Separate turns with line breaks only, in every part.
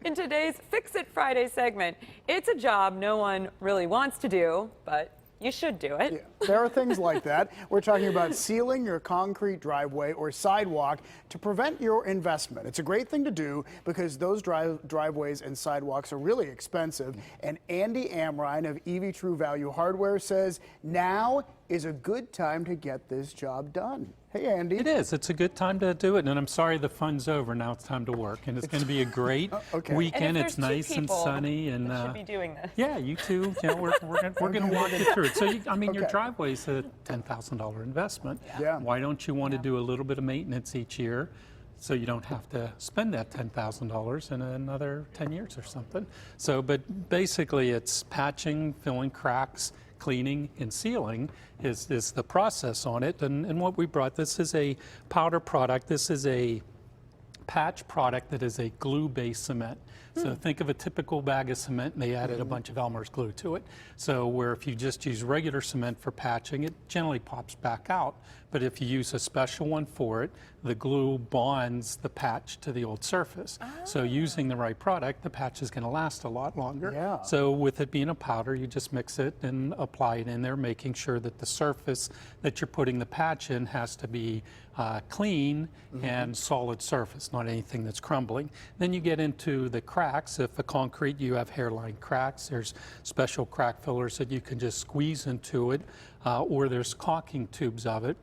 In today's Fix It Friday segment, it's a job no one really wants to do, but you should do it.
Yeah, there are things like that. We're talking about sealing your concrete driveway or sidewalk to prevent your investment. It's a great thing to do because those driveways and sidewalks are really expensive. And Andy Amrhein of EV True Value Hardware says now is a good time to get this job done. Hey, Andy.
It is. It's a good time to do it. And I'm sorry the fun's over. Now it's time to work. And it's going to be a great weekend. It's nice and sunny. And
should be doing this.
Yeah, you too. You know, we're going to walk you through it. So, your driveway's a $10,000 investment.
Yeah.
Why don't you want to do a little bit of maintenance each year so you don't have to spend that $10,000 in another 10 years or something? So, but basically it's patching, filling cracks, cleaning and sealing is the process on it. And what we brought, this is a powder product. This is a patch product that is a glue-based cement. So think of a typical bag of cement and they added a bunch of Elmer's glue to it. So where if you just use regular cement for patching, it generally pops back out. But if you use a special one for it, the glue bonds the patch to the old surface. So using the right product, the patch is going to last a lot longer.
Yeah.
So with it being a powder, you just mix it and apply it in there, making sure that the surface that you're putting the patch in has to be clean and solid surface, not anything that's crumbling. Then you get into the cracks. If the concrete, you have hairline cracks, there's special crack fillers that you can just squeeze into it, or there's caulking tubes of it.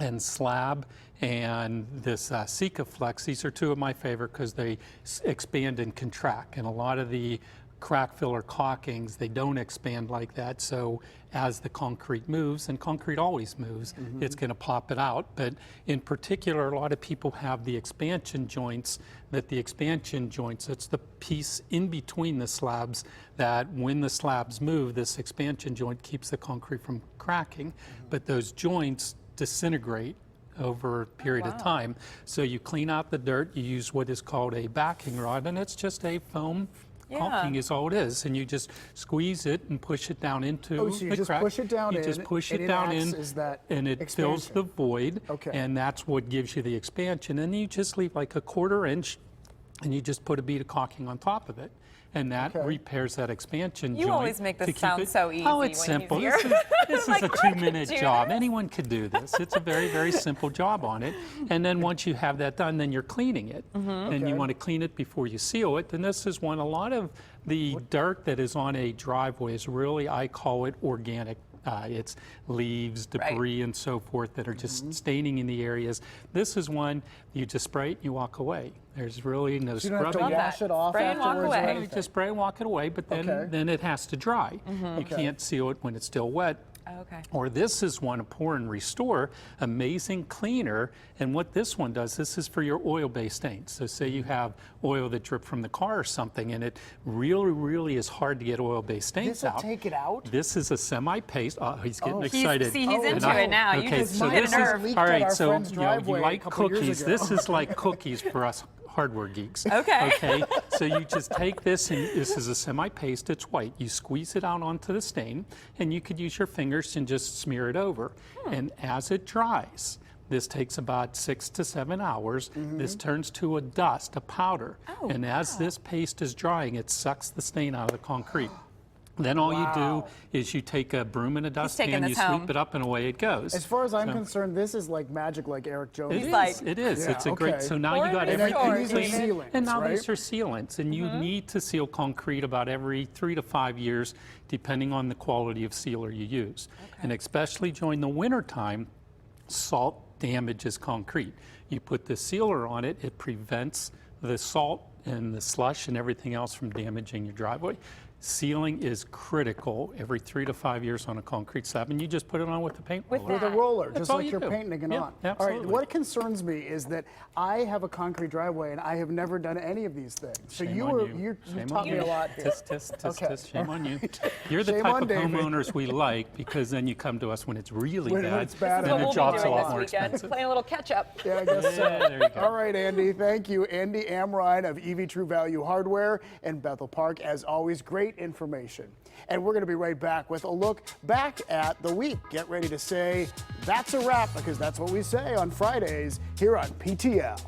And slab and this Sikaflex, these are two of my favorite because they expand and contract. And a lot of the crack filler caulkings, they don't expand like that. So as the concrete moves, and concrete always moves, it's going to pop it out. But in particular, a lot of people have the expansion joints, it's the piece in between the slabs that when the slabs move, this expansion joint keeps the concrete from cracking. But those joints disintegrate over a period of time. So you clean out the dirt, you use what is called a backing rod, and it's just a foam caulking is all it is. And you just squeeze it and push it down into
so you
the
just
crack.
push it down
you
in,
just push
and
it down
acts
in,
as that
and it
expansion.
fills the void, and that's what gives you the expansion. And you just leave like a 1/4 inch, and you just put a bead of caulking on top of it. And that repairs that expansion joint.
You always make this sound so easy.
Oh, it's simple. This is
like,
a 2-minute job. Anyone could do this. It's a very, very simple job on it. And then once you have that done, then you're cleaning it. And you want to clean it before you seal it. And this is one, a lot of the dirt that is on a driveway is really, I call it organic. It's leaves, debris, and so forth that are just staining in the areas. This is one, you just spray it and you walk away. There's really no
So you don't have to
scrubbing.
wash it off
Spray and walk
afterwards or
away.
anything?
Just spray and walk it away, but then it has to dry. You can't seal it when it's still wet. Or this is one, a pour and restore, amazing cleaner. And what this one does, this is for your oil-based stains. So say you have oil that dripped from the car or something, and it really, really is hard to get oil-based stains out.
This will take it out?
This is a semi-paste. Oh, he's getting excited.
He's into it now. You just
so
get
this
a nerve.
is, all right, so
driveway
you like
a couple years
cookies.
ago.
This is like cookies for us hardware geeks.
Okay.
So you just take this, and this is a semi-paste, it's white. You squeeze it out onto the stain, and you could use your fingers and just smear it over. And as it dries, this takes about 6 to 7 hours. This turns to a dust, a powder. And as this paste is drying, it sucks the stain out of the concrete. Then all you do is you take a broom and a dustpan, you sweep it up, and away it goes.
As far as I'm concerned, this is like magic, like Eric Jones.
It is. It's a great. So now you got
and
everything
these are
clean.
sealants,
And now
right?
these are sealants, and you need to seal concrete about every 3 to 5 years, depending on the quality of sealer you use. And especially during the winter time, salt damages concrete. You put the sealer on it, it prevents the salt and the slush and everything else from damaging your driveway. Sealing is critical every 3 to 5 years on a concrete slab, and you just put it on with the paint roller.
With a roller,
That's
just
all
like
you
you're
do.
painting it on.
Absolutely.
All right, what concerns me is that I have a concrete driveway and I have never done any of these things. So
Shame
you taught me a lot here.
Tisk. Shame on you. You're the
Shame
type
on
of
David.
homeowners we like, because then you come to us when it's really
When
bad.
it's bad.
This is
Then
what
the
we'll be
job's a
doing
lot
this
more
weekend,
expensive.
playing a little catch-up.
Yeah, I guess so.
Yeah, there you go.
All right, Andy, thank you. Andy Amrhein of EV True Value Hardware in Bethel Park. As always, great information. And we're going to be right back with a look back at the week. Get ready to say, that's a wrap, because that's what we say on Fridays here on PTL.